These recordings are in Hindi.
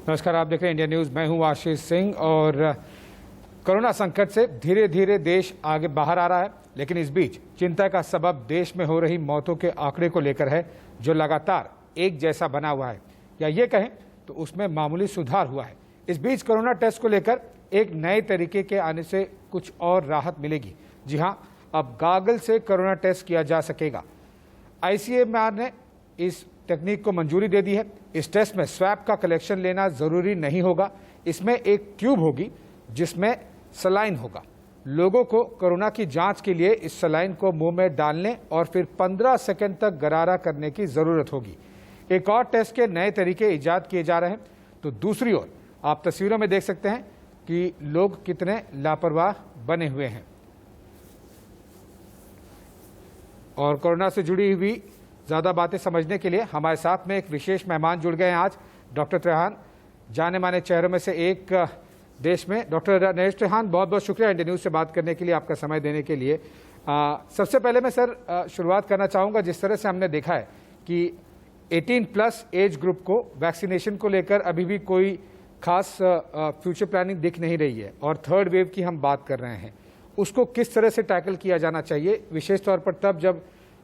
नमस्कार, आप देख रहे हैं इंडिया न्यूज़। मैं हूं आशीष सिंह और कोरोना संकट से धीरे धीरे देश आगे बाहर आ रहा है, लेकिन इस बीच चिंता का सबब देश में हो रही मौतों के आंकड़े को लेकर है, जो लगातार एक जैसा बना हुआ है, या ये कहें तो उसमें मामूली सुधार हुआ है। इस बीच कोरोना टेस्ट को लेकर एक नए तरीके के आने से कुछ और राहत मिलेगी। जी हाँ, अब गॉगल से कोरोना टेस्ट किया जा सकेगा। ICMR ने इस तकनीक को मंजूरी दे दी है। इस टेस्ट में स्वैब का कलेक्शन लेना जरूरी नहीं होगा। इसमें एक ट्यूब होगी जिसमें सलाइन होगा। लोगों को कोरोना की जांच के लिए इस सलाइन को मुंह में डालने और फिर 15 सेकंड तक गरारा करने की जरूरत होगी। एक और टेस्ट के नए तरीके इजाद किए जा रहे हैं, तो दूसरी ओर आप तस्वीरों में देख सकते हैं कि लोग कितने लापरवाह बने हुए हैं। और कोरोना से जुड़ी हुई ज़्यादा बातें समझने के लिए हमारे साथ में एक विशेष मेहमान जुड़ गए हैं आज, डॉक्टर त्रेहान, जाने माने चेहरों में से एक देश में। डॉक्टर नरेश त्रेहान, बहुत बहुत शुक्रिया इंडिया न्यूज़ से बात करने के लिए, आपका समय देने के लिए। सबसे पहले मैं सर शुरुआत करना चाहूँगा, जिस तरह से हमने देखा है कि 18+ एज ग्रुप को वैक्सीनेशन को लेकर अभी भी कोई खास फ्यूचर प्लानिंग दिख नहीं रही है, और थर्ड वेव की हम बात कर रहे हैं, उसको किस तरह से टैकल किया जाना चाहिए, विशेष तौर पर तब जब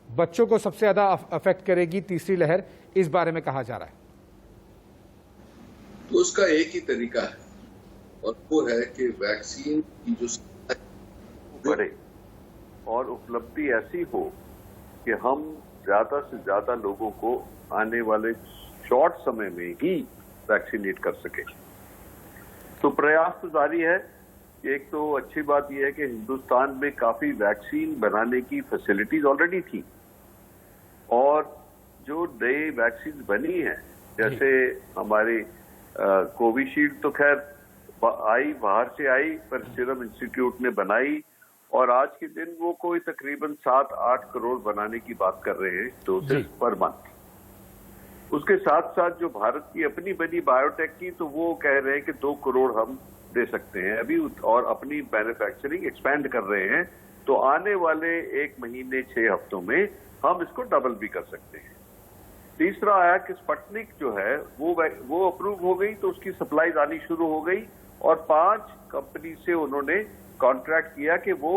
बच्चों को सबसे ज्यादा अफेक्ट करेगी तीसरी लहर, इस बारे में कहा जा रहा है। तो उसका एक ही तरीका है, और वो है कि वैक्सीन की जो बढ़े और उपलब्धि ऐसी हो कि हम ज्यादा से ज्यादा लोगों को आने वाले शॉर्ट समय में ही वैक्सीनेट कर सके। तो प्रयास तो जारी है। एक तो अच्छी बात यह है कि हिंदुस्तान में काफी वैक्सीन बनाने की फैसिलिटीज ऑलरेडी थी, और जो नई वैक्सीन बनी है, जैसे हमारी कोविशील्ड तो खैर आई, बाहर से आई, पर सीरम इंस्टीट्यूट ने बनाई, और आज के दिन वो कोई तकरीबन 7-8 करोड़ बनाने की बात कर रहे हैं डोसेस पर मंथ। उसके साथ साथ जो भारत की अपनी बनी बायोटेक की, तो वो कह रहे हैं कि 2 करोड़ हम दे सकते हैं अभी, और अपनी मैन्युफैक्चरिंग एक्सपेंड कर रहे हैं। तो आने वाले 1 महीने 6 हफ्तों में हम इसको डबल भी कर सकते हैं। तीसरा आया कि स्पुतनिक जो है वो अप्रूव हो गई, तो उसकी सप्लाईज आनी शुरू हो गई, और 5 कंपनी से उन्होंने कॉन्ट्रैक्ट किया कि वो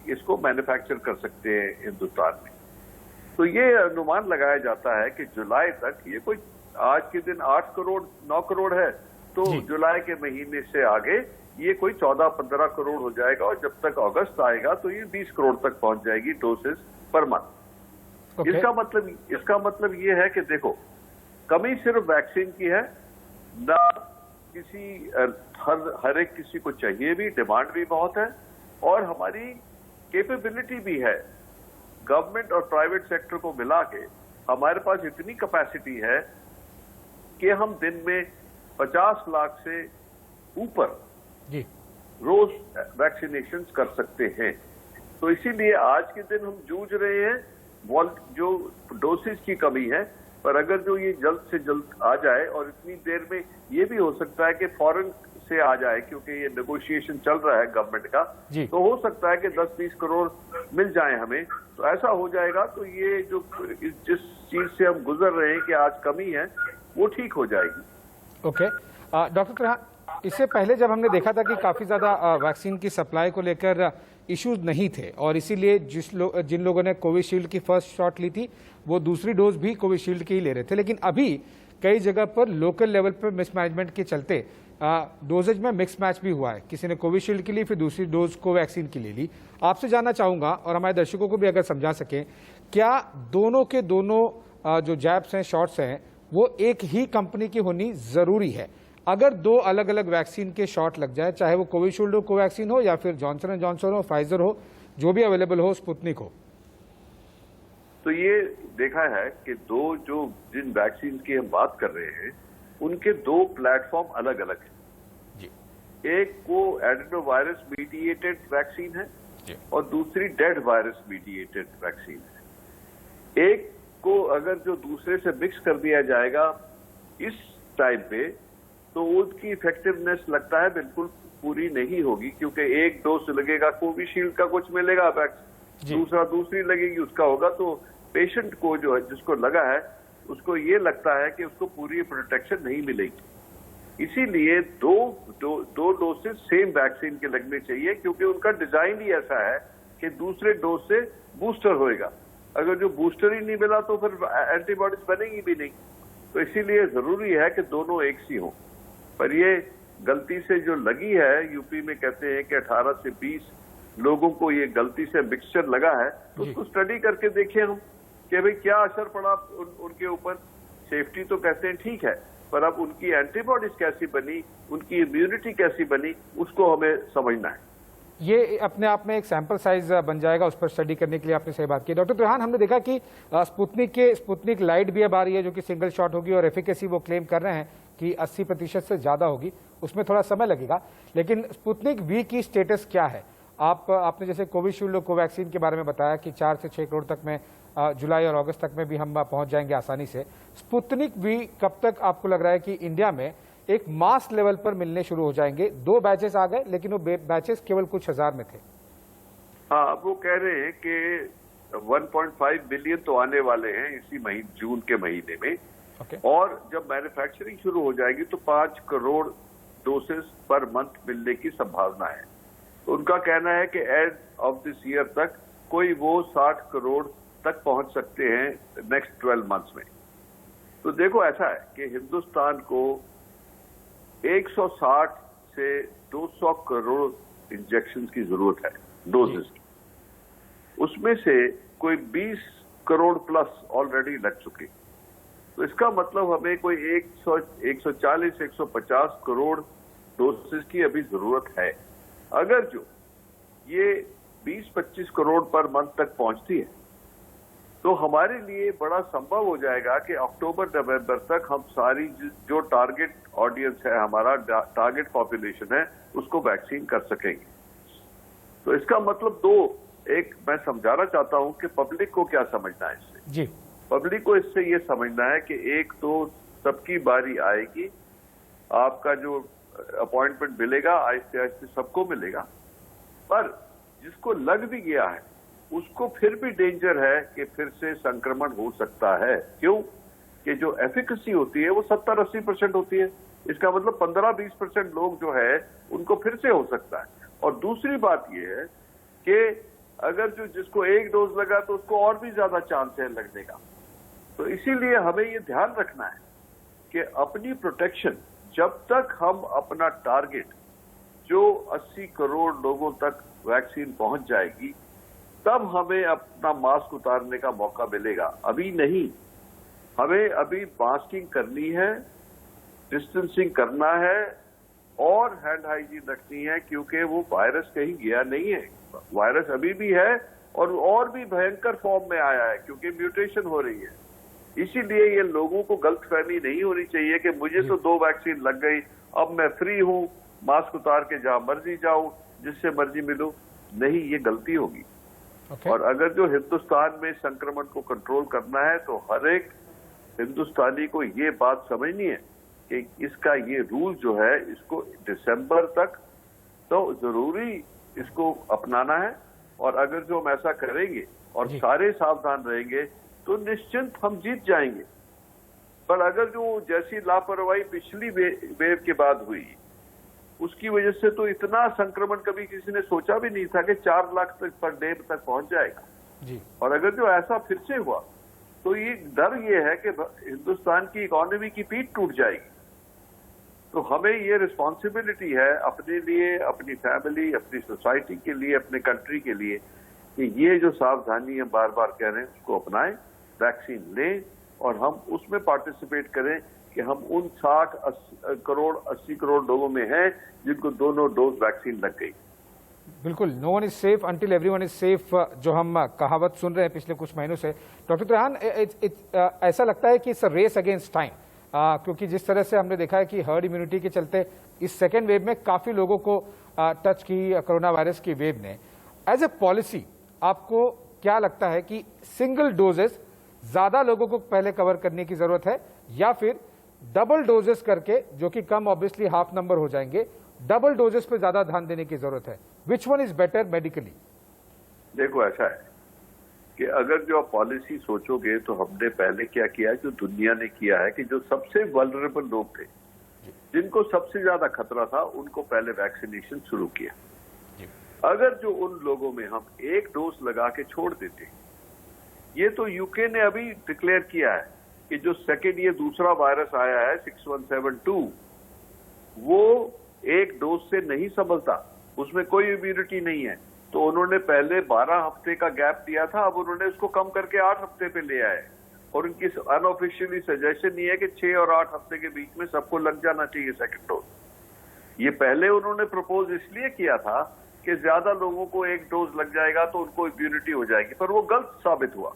इसको मैन्युफैक्चर कर सकते हैं हिंदुस्तान में। तो ये अनुमान लगाया जाता है कि जुलाई तक, ये कोई आज के दिन 8 करोड़ 9 करोड़ है, तो जुलाई के महीने से आगे ये कोई 14-15 करोड़ हो जाएगा, और जब तक अगस्त आएगा तो ये 20 करोड़ तक पहुंच जाएगी डोसेस पर मंथ। इसका मतलब ये है कि देखो, कमी सिर्फ वैक्सीन की है ना, किसी हर एक किसी को चाहिए भी, डिमांड भी बहुत है, और हमारी कैपेबिलिटी भी है। गवर्नमेंट और प्राइवेट सेक्टर को मिला के हमारे पास इतनी कैपेसिटी है कि हम दिन में 50 लाख से ऊपर रोज वैक्सीनेशन कर सकते हैं। तो इसीलिए आज के दिन हम जूझ रहे हैं, जो डोसेज की कमी है, पर अगर जो ये जल्द से जल्द आ जाए, और इतनी देर में ये भी हो सकता है कि फॉरेन से आ जाए, क्योंकि ये नेगोशिएशन चल रहा है गवर्नमेंट का, तो हो सकता है कि 10-20 करोड़ मिल जाए हमें। तो ऐसा हो जाएगा तो ये जो जिस चीज से हम गुजर रहे हैं कि आज कमी है, वो ठीक हो जाएगी। ओके डॉक्टर त्रेहान, इससे पहले जब हमने देखा था कि काफी ज्यादा वैक्सीन की सप्लाई को लेकर इश्यूज नहीं थे, और इसीलिए जिन लोगों ने कोविशील्ड की फर्स्ट शॉट ली थी, वो दूसरी डोज भी कोविशील्ड की ही ले रहे थे। लेकिन अभी कई जगह पर लोकल लेवल पर मिसमैनेजमेंट के चलते डोजेज में मिक्स मैच भी हुआ है। किसी ने कोविशील्ड की ली, फिर दूसरी डोज कोवैक्सीन की ले ली। आपसे जानना चाहूंगा, और हमारे दर्शकों को भी अगर समझा सकें, क्या दोनों के दोनों जो जैब्स हैं, शॉट्स हैं, वो एक ही कंपनी की होनी जरूरी है? अगर 2 अलग अलग वैक्सीन के शॉट लग जाए, चाहे वो कोविशील्ड हो, कोवैक्सीन हो, या फिर जॉनसन एंड जॉनसन हो, फाइजर हो, जो भी अवेलेबल हो, स्पुतनिक हो, तो ये देखा है कि जिन वैक्सीन की हम बात कर रहे हैं, उनके 2 प्लेटफॉर्म अलग अलग हैं। एक को एडेनो वायरस मीडिएटेड वैक्सीन है, और दूसरी डेड वायरस मीडिएटेड वैक्सीन है। एक को अगर जो दूसरे से मिक्स कर दिया जाएगा इस टाइम पे, तो उसकी इफेक्टिवनेस लगता है बिल्कुल पूरी नहीं होगी, क्योंकि एक डोज लगेगा कोविशील्ड का, कुछ मिलेगा, दूसरा दूसरी लगेगी उसका होगा, तो पेशेंट को जो है जिसको लगा है उसको ये लगता है कि उसको पूरी प्रोटेक्शन नहीं मिलेगी। इसीलिए दो डोसेज सेम वैक्सीन के लगने चाहिए, क्योंकि उनका डिजाइन ही ऐसा है कि दूसरे डोज से बूस्टर होएगा। अगर जो बूस्टर ही नहीं मिला तो फिर एंटीबॉडीज बनेगी भी नहीं। तो इसीलिए जरूरी है कि दोनों एक सी हो। पर ये गलती से जो लगी है, यूपी में कहते हैं कि 18 से 20 लोगों को ये गलती से मिक्सचर लगा है, तो उसको स्टडी करके देखें हम कि भाई क्या असर पड़ा उनके ऊपर। सेफ्टी तो कहते हैं ठीक है, पर अब उनकी एंटीबॉडीज कैसी बनी, उनकी इम्यूनिटी कैसी बनी, उसको हमें समझना है। ये अपने आप में एक सैंपल साइज बन जाएगा, उस पर स्टडी करने के लिए आपने सही बात की। डॉक्टर त्रेहान, हमने देखा कि स्पुतनिक लाइट भी अब आ रही है जो कि सिंगल शॉट होगी और एफिकेसी वो क्लेम कर रहे हैं कि 80% से ज्यादा होगी। उसमें थोड़ा समय लगेगा, लेकिन स्पुतनिक वी की स्टेटस क्या है? आपने जैसे कोविशील्ड और कोवैक्सीन के बारे में बताया कि 4 से 6 करोड़ तक में जुलाई और अगस्त तक में भी हम पहुंच जाएंगे आसानी से। स्पुतनिक वी कब तक आपको लग रहा है कि इंडिया में एक मास लेवल पर मिलने शुरू हो जाएंगे? 2 बैचेस आ गए, लेकिन वो बैचेस केवल कुछ हजार में थे। हाँ, वो कह रहे हैं कि 1.5 बिलियन तो आने वाले हैं इसी जून के महीने में। और जब मैन्युफैक्चरिंग शुरू हो जाएगी तो 5 करोड़ डोसेस पर मंथ मिलने की संभावना है। तो उनका कहना है कि एंड ऑफ दिस ईयर तक कोई वो 60 करोड़ तक पहुंच सकते हैं नेक्स्ट 12 मंथ्स में। तो देखो, ऐसा है कि हिंदुस्तान को 160 से 200 करोड़ इंजेक्शन की जरूरत है, डोजेस की। उसमें से कोई 20 करोड़ प्लस ऑलरेडी लग चुके। तो इसका मतलब हमें कोई 140, 150 करोड़ डोसेस की अभी जरूरत है। अगर जो ये 20-25 करोड़ पर मंथ तक पहुंचती है तो हमारे लिए बड़ा संभव हो जाएगा कि अक्टूबर नवंबर तक हम सारी जो टारगेट ऑडियंस है, हमारा टारगेट पॉपुलेशन है, उसको वैक्सीन कर सकेंगे। तो इसका मतलब एक मैं समझाना चाहता हूं कि पब्लिक को क्या समझना है इससे। जी, पब्लिक को इससे ये समझना है कि एक तो सबकी बारी आएगी, आपका जो अपॉइंटमेंट मिलेगा आहिस्ते आहिस्ते सबको मिलेगा, पर जिसको लग भी गया है उसको फिर भी डेंजर है कि फिर से संक्रमण हो सकता है। क्यों? कि जो एफिकेसी होती है वो 70-80% होती है। इसका मतलब 15-20% लोग जो है उनको फिर से हो सकता है। और दूसरी बात ये है कि अगर जिसको 1 डोज लगा तो उसको और भी ज्यादा चांस है लगने का। तो इसीलिए हमें ये ध्यान रखना है कि अपनी प्रोटेक्शन, जब तक हम अपना टारगेट जो 80 करोड़ लोगों तक वैक्सीन पहुंच जाएगी, तब हमें अपना मास्क उतारने का मौका मिलेगा। अभी नहीं। हमें अभी मास्किंग करनी है, डिस्टेंसिंग करना है और हैंड हाइजीन रखनी है, क्योंकि वो वायरस कहीं गया नहीं है। वायरस अभी भी है और भी भयंकर फॉर्म में आया है, क्योंकि म्यूटेशन हो रही है। इसीलिए ये लोगों को गलतफहमी नहीं होनी चाहिए कि मुझे तो 2 वैक्सीन लग गई, अब मैं फ्री हूं, मास्क उतार के जहां मर्जी जाऊं, जिससे मर्जी मिलूं। नहीं, ये गलती होगी। और अगर जो हिंदुस्तान में संक्रमण को कंट्रोल करना है तो हर एक हिंदुस्तानी को ये बात समझनी है कि इसका ये रूल जो है, इसको दिसंबर तक तो जरूरी इसको अपनाना है। और अगर जो हम ऐसा करेंगे और सारे सावधान रहेंगे तो निश्चिंत हम जीत जाएंगे। पर अगर जो जैसी लापरवाही पिछली वेव के बाद हुई, उसकी वजह से तो इतना संक्रमण कभी किसी ने सोचा भी नहीं था कि 4 लाख तक पर डे तक पहुंच जाएगा। जी। और अगर जो ऐसा फिर से हुआ तो ये डर ये है कि हिंदुस्तान की इकोनॉमी की पीठ टूट जाएगी। तो हमें ये रिस्पॉन्सिबिलिटी है अपने लिए, अपनी फैमिली, अपनी सोसाइटी के लिए, अपने कंट्री के लिए, कि ये जो सावधानी हम बार बार कह रहे हैं उसको अपनाएं, वैक्सीन लें और हम उसमें पार्टिसिपेट करें कि हम उन 80 करोड़ लोगों में हैं जिनको दोनों डोज वैक्सीन लग गई। बिल्कुल, no one is safe until everyone is safe, जो हम कहावत सुन रहे हैं पिछले कुछ महीनों से। डॉक्टर त्रेहान, ऐसा लगता है कि it's a race against time, क्योंकि जिस तरह से हमने देखा है कि हर्ड इम्यूनिटी के चलते इस सेकेंड वेव में काफी लोगों को टच की कोरोना वायरस की वेव ने। एज ए पॉलिसी आपको क्या लगता है कि सिंगल डोजेस ज्यादा लोगों को पहले कवर करने की जरूरत है, या फिर डबल डोजेस करके, जो कि कम ऑब्वियसली हाफ नंबर हो जाएंगे, डबल डोजेस पे ज्यादा ध्यान देने की जरूरत है? Which one is better medically? देखो, ऐसा है कि अगर जो आप पॉलिसी सोचोगे तो हमने पहले क्या किया, जो दुनिया ने किया है, कि जो सबसे वल्नरेबल लोग थे जिनको सबसे ज्यादा खतरा था उनको पहले वैक्सीनेशन शुरू किया। अगर जो उन लोगों में हम एक डोज लगा के छोड़ देते, ये तो यूके ने अभी डिक्लेयर किया है कि जो सेकेंड ये दूसरा वायरस आया है 6172, वो एक डोज से नहीं संभलता, उसमें कोई इम्यूनिटी नहीं है। तो उन्होंने पहले 12 हफ्ते का गैप दिया था, अब उन्होंने उसको कम करके 8 हफ्ते पे ले आए और उनकी अनऑफिशियली सजेशन ये है कि 6 और 8 हफ्ते के बीच में सबको लग जाना चाहिए सेकेंड डोज। ये पहले उन्होंने प्रपोज इसलिए किया था कि ज्यादा लोगों को एक डोज लग जाएगा तो उनको इम्यूनिटी हो जाएगी, पर वो गलत साबित हुआ।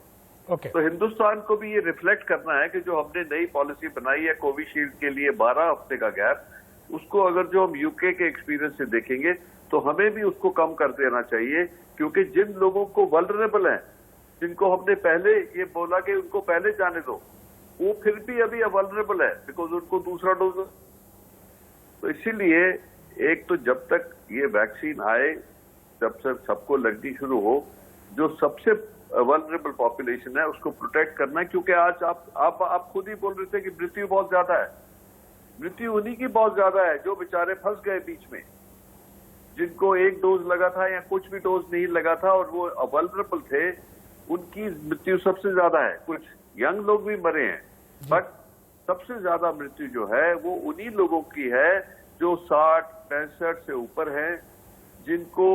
तो हिंदुस्तान को भी ये रिफ्लेक्ट करना है कि जो हमने नई पॉलिसी बनाई है कोविशील्ड के लिए 12 हफ्ते का गैप, उसको अगर जो हम यूके के एक्सपीरियंस से देखेंगे तो हमें भी उसको कम कर देना चाहिए, क्योंकि जिन लोगों को वल्नरेबल हैं, जिनको हमने पहले ये बोला कि उनको पहले जाने दो, वो फिर भी अभी वल्नरेबल है बिकॉज उनको दूसरा डोज। तो इसीलिए एक तो जब तक ये वैक्सीन आए, जब से सबको लगनी शुरू हो, जो सबसे वल्नरेबल पॉपुलेशन है उसको प्रोटेक्ट करना है। क्योंकि आज आप खुद ही बोल रहे थे कि मृत्यु बहुत ज्यादा है, मृत्यु उन्हीं की बहुत ज्यादा है जो बेचारे फंस गए बीच में, जिनको एक डोज लगा था या कुछ भी डोज नहीं लगा था और वो वल्नरेबल थे, उनकी मृत्यु सबसे ज्यादा है। कुछ यंग लोग भी मरे हैं, बट सबसे ज्यादा मृत्यु जो है वो उन्हीं लोगों की है जो 60-65 से ऊपर हैं, जिनको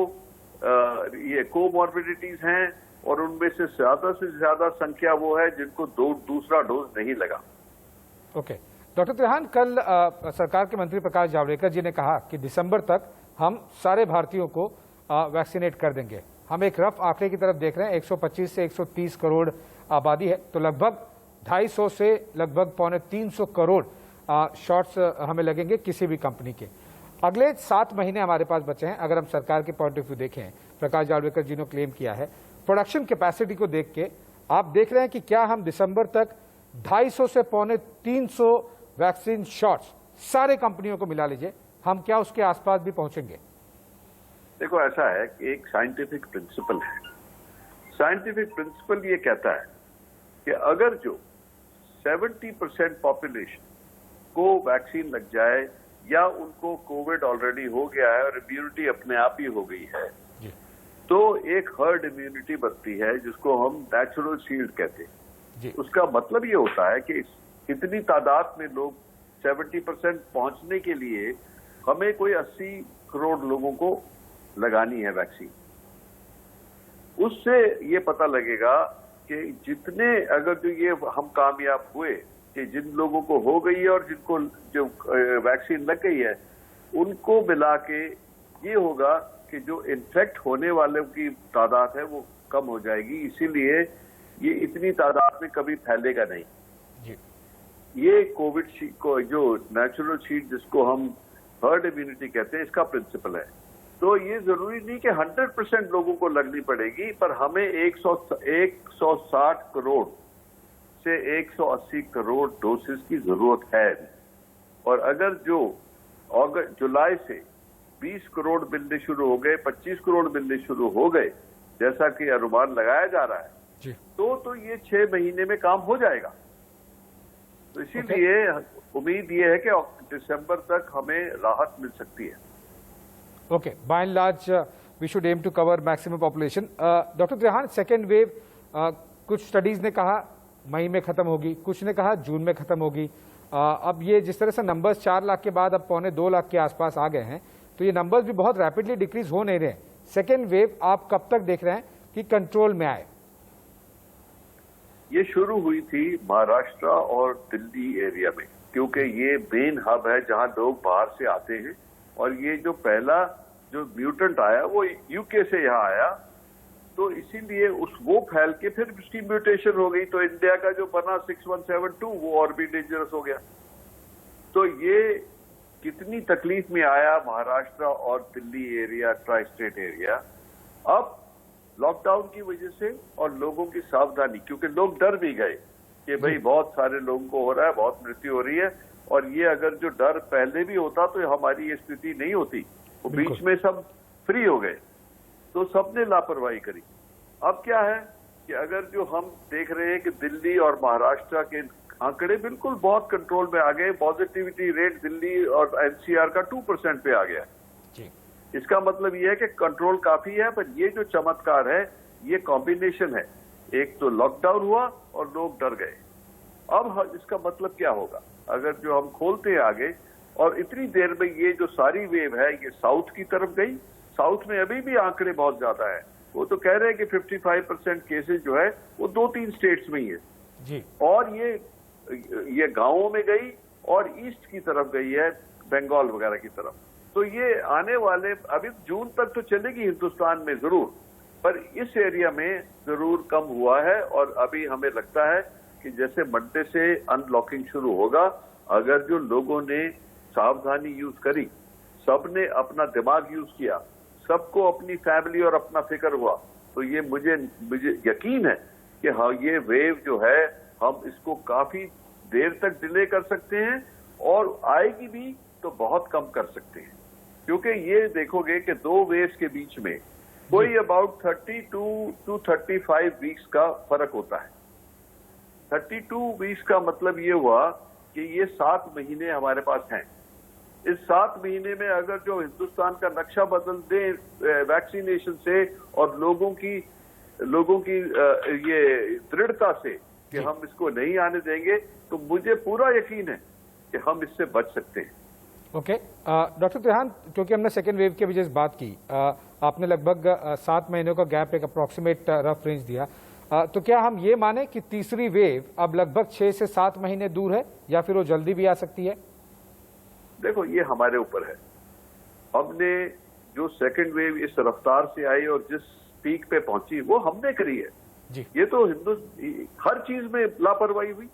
ये कोमॉर्बिडिटीज हैं, और उनमें से ज्यादा संख्या वो है जिनको दूसरा डोज नहीं लगा। ओके डॉक्टर त्रेहान, कल सरकार के मंत्री प्रकाश जावड़ेकर जी ने कहा कि दिसंबर तक हम सारे भारतीयों को वैक्सीनेट कर देंगे। हम एक रफ आंकड़े की तरफ देख रहे हैं, 125 से 130 करोड़ आबादी है, तो लगभग 250 से लगभग 250 करोड़ शॉट्स हमें लगेंगे किसी भी कंपनी के। अगले 7 महीने हमारे पास बचे हैं। अगर हम सरकार के पॉइंट ऑफ व्यू देखें, प्रकाश जावड़ेकर जी ने क्लेम किया है, प्रोडक्शन कैपेसिटी को देख के आप देख रहे हैं कि क्या हम दिसंबर तक 250 से 250 वैक्सीन शॉट्स सारे कंपनियों को मिला लीजिए, हम क्या उसके आसपास भी पहुंचेंगे? देखो, ऐसा है कि एक साइंटिफिक प्रिंसिपल है। साइंटिफिक प्रिंसिपल ये कहता है कि अगर जो 70% पॉपुलेशन को वैक्सीन लग जाए या उनको कोविड ऑलरेडी हो गया है और इम्यूनिटी अपने आप ही हो गई है, तो एक हर्ड इम्यूनिटी बनती है जिसको हम नेचुरल शील्ड कहते हैं। उसका मतलब ये होता है कि इतनी तादाद में लोग 70% पहुंचने के लिए हमें कोई 80 करोड़ लोगों को लगानी है वैक्सीन। उससे ये पता लगेगा कि जितने अगर जो ये हम कामयाब हुए कि जिन लोगों को हो गई है और जिनको जो वैक्सीन लग गई है, उनको मिला के ये होगा कि जो इन्फेक्ट होने वालों की तादाद है वो कम हो जाएगी। इसीलिए ये इतनी तादाद में कभी फैलेगा नहीं। ये कोविड को जो नेचुरल शीट जिसको हम हर्ड इम्यूनिटी कहते हैं, इसका प्रिंसिपल है। तो ये जरूरी नहीं कि 100% लोगों को लगनी पड़ेगी, पर हमें 160 करोड़ से 180 करोड़ डोसेस की जरूरत है। और अगर जो जुलाई से 20 करोड़ मिलने शुरू हो गए, 25 करोड़ मिलने शुरू हो गए, जैसा कि अनुमान लगाया जा रहा है, तो ये 6 महीने में काम हो जाएगा। तो इसीलिए उम्मीद ये है कि दिसंबर तक हमें राहत मिल सकती है। Okay, by and large we should aim to cover maximum population. Doctor Trehan, second wave कुछ स्टडीज ने कहा मई में खत्म होगी, कुछ ने कहा जून में खत्म होगी। अब ये जिस तरह से नंबर्स 4 लाख के बाद अब 2.25 लाख के आसपास आ गए हैं, तो ये नंबर्स भी बहुत रैपिडली डिक्रीज हो नहीं रहे हैं। सेकेंड वेव आप कब तक देख रहे हैं कि कंट्रोल में आए? ये शुरू हुई थी महाराष्ट्र और दिल्ली एरिया में, क्योंकि ये मेन हब है जहां लोग बाहर से आते हैं, और ये जो पहला जो म्यूटेंट आया वो यूके से यहाँ आया, तो इसीलिए वो फैल के फिर उसकी म्यूटेशन हो गई, तो इंडिया का जो बना 6172 वो और भी डेंजरस हो गया। तो ये कितनी तकलीफ में आया महाराष्ट्र और Delhi area, tri state area. अब लॉकडाउन की वजह से और लोगों की सावधानी, क्योंकि लोग डर भी गए कि भाई बहुत सारे लोगों को हो रहा है, बहुत मृत्यु हो रही है, और ये अगर जो डर पहले भी होता तो हमारी ये स्थिति नहीं होती। वो बीच में सब फ्री हो गए, तो सबने लापरवाही करी। अब क्या है कि अगर जो हम देख रहे हैं कि दिल्ली और महाराष्ट्र के आंकड़े बिल्कुल बहुत कंट्रोल में आ गए। पॉजिटिविटी रेट दिल्ली और एनसीआर का 2% पे आ गया। जी। इसका मतलब ये है कि कंट्रोल काफी है, पर ये जो चमत्कार है ये कॉम्बिनेशन है। एक तो लॉकडाउन हुआ और लोग डर गए। अब इसका मतलब क्या होगा अगर जो हम खोलते हैं आगे, और इतनी देर में ये जो सारी वेव है ये साउथ की तरफ गई। साउथ में अभी भी आंकड़े बहुत ज्यादा है। वो तो कह रहे हैं कि 55% केसेस जो है वो 2-3 स्टेट्स में ही है जी। और ये गांवों में गई और ईस्ट की तरफ गई है, बंगाल वगैरह की तरफ। तो ये आने वाले अभी जून तक तो चलेगी हिंदुस्तान में जरूर, पर इस एरिया में जरूर कम हुआ है। और अभी हमें लगता है कि जैसे मंडे से अनलॉकिंग शुरू होगा, अगर जो लोगों ने सावधानी यूज करी, सबने अपना दिमाग यूज किया, सबको अपनी फैमिली और अपना फिक्र हुआ, तो ये मुझे यकीन है कि हाँ ये वेव जो है हम इसको काफी देर तक डिले कर सकते हैं और आएगी भी तो बहुत कम कर सकते हैं। क्योंकि ये देखोगे कि 2 वेव्स के बीच में कोई अबाउट 32 to 35 वीक्स का फर्क होता है। 32 वीक्स का मतलब ये हुआ कि ये 7 महीने हमारे पास हैं। इस 7 महीने में अगर जो हिंदुस्तान का नक्शा बदल दे वैक्सीनेशन से और लोगों की ये दृढ़ता से कि हम इसको नहीं आने देंगे, तो मुझे पूरा यकीन है कि हम इससे बच सकते हैं। ओके डॉक्टर त्रेहान, क्योंकि हमने सेकेंड वेव के वजह से बात की, आपने लगभग 7 महीनों का गैप एक अप्रॉक्सीमेट रफ रेंज दिया, तो क्या हम ये माने कि तीसरी वेव अब लगभग 6 से 7 महीने दूर है या फिर वो जल्दी भी आ सकती है? देखो ये हमारे ऊपर है। हमने जो सेकंड वेव इस रफ्तार से आई और जिस पीक पे पहुंची वो हमने करी है जी। ये तो हर चीज में लापरवाही हुई।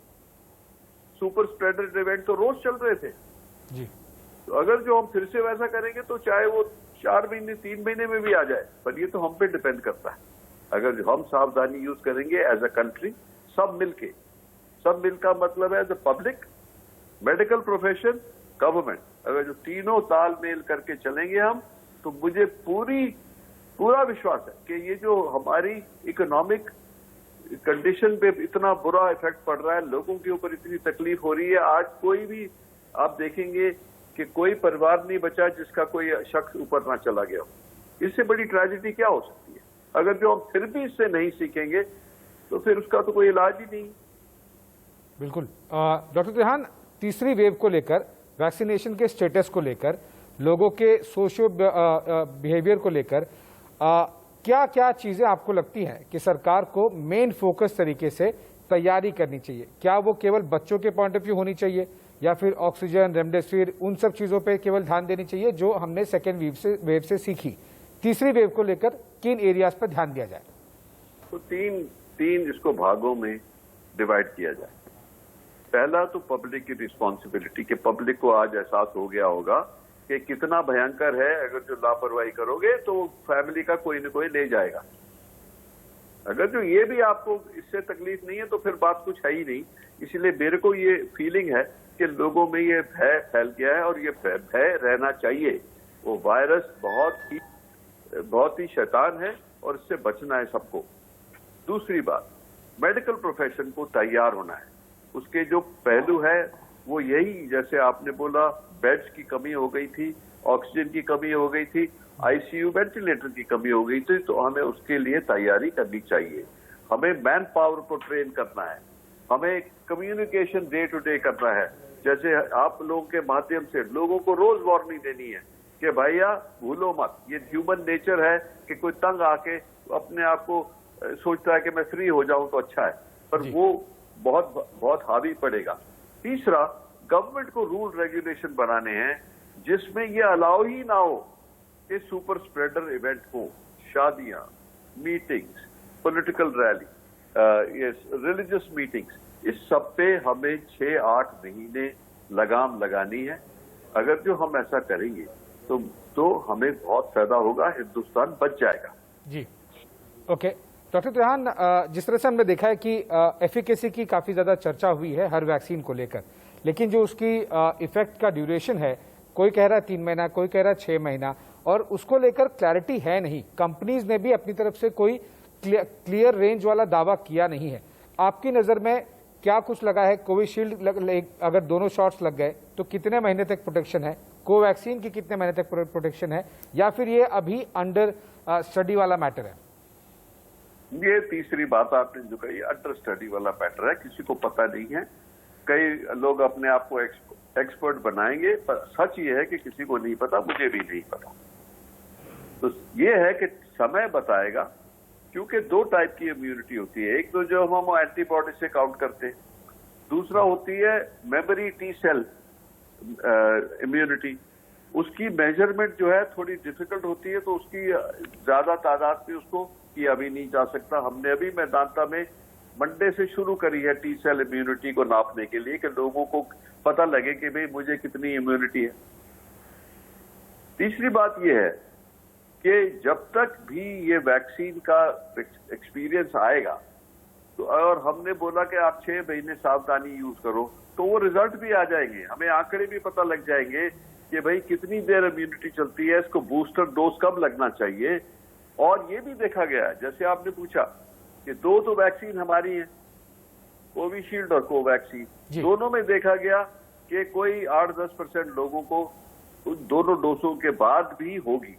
सुपर स्प्रेडर इवेंट तो रोज चल रहे थे जी। तो अगर जो हम फिर से वैसा करेंगे तो चाहे वो 4 महीने 3 महीने में भी आ जाए, पर ये तो हम पे डिपेंड करता है। अगर जो हम सावधानी यूज करेंगे एज अ कंट्री, सब मिलका मतलब है as a public, medical profession, government, अगर जो तीनों तालमेल करके चलेंगे हम, तो मुझे पूरा विश्वास है कि ये जो हमारी इकोनॉमिक कंडीशन पे इतना बुरा इफेक्ट पड़ रहा है, लोगों के ऊपर इतनी तकलीफ हो रही है, आज कोई भी आप देखेंगे कि कोई परिवार नहीं बचा जिसका कोई शख्स ऊपर ना चला गया हो। इससे बड़ी ट्रेजेडी क्या हो सकती है? अगर जो हम फिर भी इससे नहीं सीखेंगे तो फिर उसका तो कोई इलाज ही नहीं। बिल्कुल। डॉक्टर त्रेहान, तीसरी वेव को लेकर, वैक्सीनेशन के स्टेटस को लेकर, लोगों के सोशियो बिहेवियर को लेकर क्या क्या चीजें आपको लगती हैं कि सरकार को मेन फोकस तरीके से तैयारी करनी चाहिए? क्या वो केवल बच्चों के पॉइंट ऑफ व्यू होनी चाहिए या फिर ऑक्सीजन, रेमडेसिविर, उन सब चीजों पे केवल ध्यान देनी चाहिए जो हमने सेकेंड वेव से सीखी? तीसरी वेव को लेकर किन एरियाज पर ध्यान दिया जाए? तो तीन इसको भागों में डिवाइड किया जाए। पहला तो पब्लिक की रिस्पॉन्सिबिलिटी, कि पब्लिक को आज एहसास हो गया होगा कि कितना भयंकर है। अगर जो लापरवाही करोगे तो फैमिली का कोई न कोई ले जाएगा। अगर जो ये भी आपको इससे तकलीफ नहीं है तो फिर बात कुछ है ही नहीं। इसलिए मेरे को ये फीलिंग है कि लोगों में ये भय फैल गया है और ये भय रहना चाहिए। वो वायरस बहुत ही शैतान है और इससे बचना है सबको। दूसरी बात, मेडिकल प्रोफेशन को तैयार होना है। उसके जो पहलू है वो यही, जैसे आपने बोला, बेड्स की कमी हो गई थी, ऑक्सीजन की कमी हो गई थी, आईसीयू वेंटिलेटर की कमी हो गई थी, तो हमें उसके लिए तैयारी करनी चाहिए। हमें मैन पावर को ट्रेन करना है, हमें कम्युनिकेशन डे टू डे करना है। जैसे आप लोगों के माध्यम से लोगों को रोज वार्निंग देनी है कि भैया भूलो मत, ये ह्यूमन नेचर है कि कोई तंग आके अपने आप को सोचता है कि मैं फ्री हो जाऊं तो अच्छा है, पर वो बहुत हावी पड़ेगा। तीसरा, गवर्नमेंट को रूल रेगुलेशन बनाने हैं जिसमें ये अलाउ ही ना हो कि सुपर स्प्रेडर इवेंट हो। शादियां, meetings, political rally, religious meetings, इस सब पे हमें 6-8 महीने लगाम लगानी है। अगर जो हम ऐसा करेंगे तो हमें बहुत फायदा होगा, हिंदुस्तान बच जाएगा। जी, ओके। डॉक्टर त्रेहान, जिस तरह से हमने देखा है कि एफिकेसी की काफी ज्यादा चर्चा हुई है हर वैक्सीन को लेकर, लेकिन जो उसकी इफेक्ट का ड्यूरेशन है, कोई कह रहा है 3 महीना, कोई कह रहा है 6 महीना, और उसको लेकर क्लैरिटी है नहीं। कंपनीज ने भी अपनी तरफ से कोई क्लियर रेंज वाला दावा किया नहीं है। आपकी नजर में क्या कुछ लगा है? कोविशील्ड अगर दोनों शॉट्स लग गए तो कितने महीने तक प्रोटेक्शन है? कोवैक्सीन की कितने महीने तक प्रोटेक्शन है, या फिर ये अभी अंडर स्टडी वाला मैटर है? ये तीसरी बात आपने जो कही, अंडर स्टडी वाला मैटर है, किसी को पता नहीं है। कई लोग अपने आप को एक्सपर्ट बनाएंगे, पर सच ये है कि किसी को नहीं पता, मुझे भी नहीं पता। तो ये है कि समय बताएगा, क्योंकि दो टाइप की इम्यूनिटी होती है। एक तो जो हम एंटीबॉडी से काउंट करते हैं, दूसरा होती है मेमोरी टी सेल इम्यूनिटी। उसकी मेजरमेंट जो है थोड़ी डिफिकल्ट होती है, तो उसकी ज्यादा तादाद में उसको किया भी नहीं जा सकता। हमने अभी मेदांता में मंडे से शुरू करी है टी सेल इम्यूनिटी को नापने के लिए, कि लोगों को पता लगे कि भाई मुझे कितनी इम्यूनिटी है। तीसरी बात यह है कि जब तक भी ये वैक्सीन का एक्सपीरियंस आएगा, तो और हमने बोला कि आप 6 महीने सावधानी यूज करो, तो वो रिजल्ट भी आ जाएंगे, हमें आंकड़े भी पता लग जाएंगे कि भाई कितनी देर इम्यूनिटी चलती है, इसको बूस्टर डोज कब लगना चाहिए। और ये भी देखा गया, जैसे आपने पूछा कि दो तो वैक्सीन हमारी है, कोविशील्ड और कोवैक्सीन, दोनों में देखा गया कि कोई 8-10% लोगों को उन दोनों डोजों के बाद भी होगी।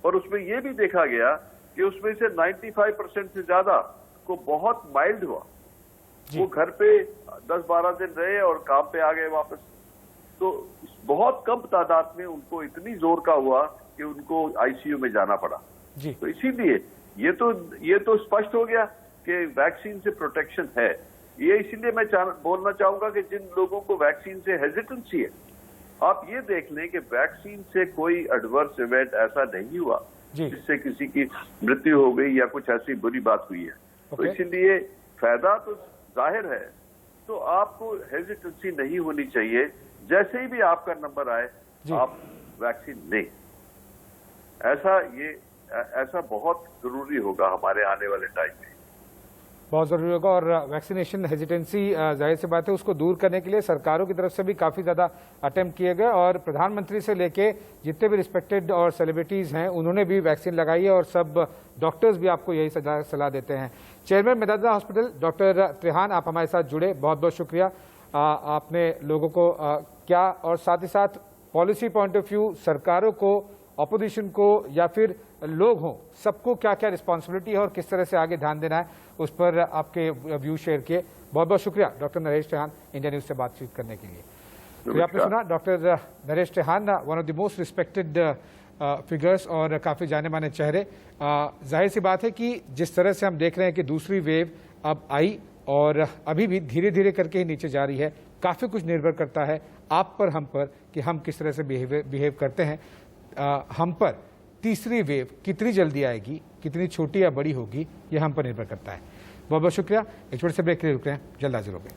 और उसमें यह भी देखा गया कि उसमें से 95% से ज्यादा को बहुत माइल्ड हुआ, वो घर पे 10-12 दिन रहे और काम पे आ गए वापस। तो बहुत कम तादाद में उनको इतनी जोर का हुआ कि उनको आईसीयू में जाना पड़ा। तो इसीलिए ये तो स्पष्ट हो गया कि वैक्सीन से प्रोटेक्शन है। ये इसीलिए मैं बोलना चाहूंगा कि जिन लोगों को वैक्सीन से हेजिटेंसी है, आप ये देख लें कि वैक्सीन से कोई एडवर्स इवेंट ऐसा नहीं हुआ जिससे किसी की मृत्यु हो गई या कुछ ऐसी बुरी बात हुई है। तो इसीलिए फायदा तो जाहिर है, तो आपको हेजिटेंसी नहीं होनी चाहिए। जैसे ही भी आपका नंबर आए, आप वैक्सीन लें। ऐसा बहुत जरूरी होगा हमारे आने वाले टाइम में, बहुत जरूरी होगा। और वैक्सीनेशन हेजिटेंसी जाहिर सी बात है, उसको दूर करने के लिए सरकारों की तरफ से भी काफ़ी ज़्यादा अटेम्प्ट किए गए, और प्रधानमंत्री से लेके जितने भी रिस्पेक्टेड और सेलिब्रिटीज़ हैं उन्होंने भी वैक्सीन लगाई है, और सब डॉक्टर्स भी आपको यही सलाह देते हैं। Chairman Medanta hospital doctor Trehan, आप हमारे साथ जुड़े, बहुत बहुत शुक्रिया। आपने लोगों को क्या, और साथ ही साथ पॉलिसी पॉइंट ऑफ व्यू, सरकारों को, अपोजिशन को, या फिर लोग हों, सबको क्या क्या रिस्पॉन्सिबिलिटी है और किस तरह से आगे ध्यान देना है, उस पर आपके व्यू शेयर किए। बहुत बहुत शुक्रिया doctor Naresh Trehan India news से बातचीत करने के लिए। तो आपने सुना doctor Naresh Trehan, one of the most respected figures और काफ़ी जाने माने चेहरे। जाहिर सी बात है कि जिस तरह से हम देख रहे हैं कि दूसरी वेव अब आई और अभी भी धीरे धीरे करके ही नीचे जा रही है, काफ़ी कुछ निर्भर करता है आप पर, हम पर, कि हम किस तरह से बिहेव करते हैं। हम पर तीसरी वेव कितनी जल्दी आएगी, कितनी छोटी या बड़ी होगी, यह हम पर निर्भर करता है। बहुत बहुत शुक्रिया। एक छोटे से ब्रेक के लिए रुक रहे हैं, जल्द हाजिर होंगे।